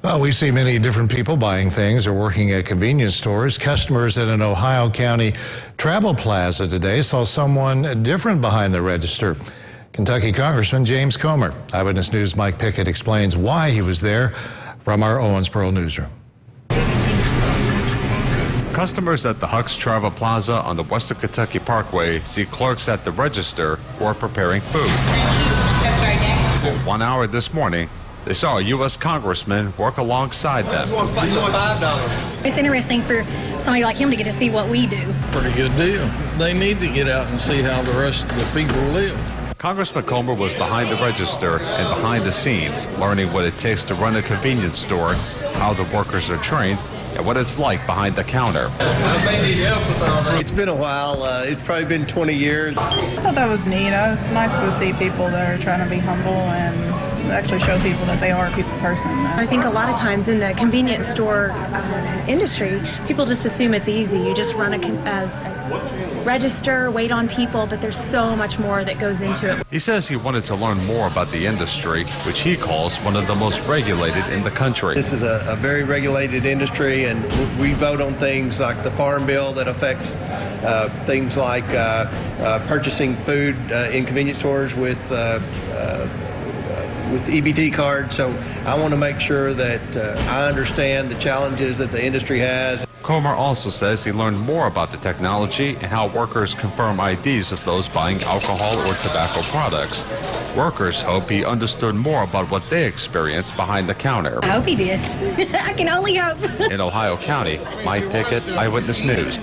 Well, we see many different people buying things or working at convenience stores. Customers at an Ohio County travel plaza today saw someone different behind the register. Kentucky Congressman James Comer. Eyewitness News' Mike Pickett explains why he was there from our Owensboro newsroom. Customers at the Huck's Travel Plaza on the Western Kentucky Parkway see clerks at the register or preparing food. For 1 hour this morning, they saw a U.S. Congressman work alongside them. It's interesting for somebody like him to get to see what we do. Pretty good deal. They need to get out and see how the rest of the people live. Congressman Comer was behind the register and behind the scenes, learning what it takes to run a convenience store, how the workers are trained, and what it's like behind the counter. It's been a while. It's probably been 20 years. I thought that was neat. It's nice to see people that are trying to be humble and actually show people that they are a people person. I think a lot of times in the convenience store industry, people just assume it's easy. You just run a register, wait on people, but there's so much more that goes into it. He says he wanted to learn more about the industry, which he calls one of the most regulated in the country. This is a very regulated industry, and we vote on things like the Farm Bill that affects things like purchasing food in convenience stores with EBT cards. So I want to make sure that I understand the challenges that the industry has. Comer also says he learned more about the technology and how workers confirm IDs of those buying alcohol or tobacco products. Workers hope he understood more about what they experience behind the counter. I hope he did. I can only hope. In Ohio County, Mike Pickett, Eyewitness News.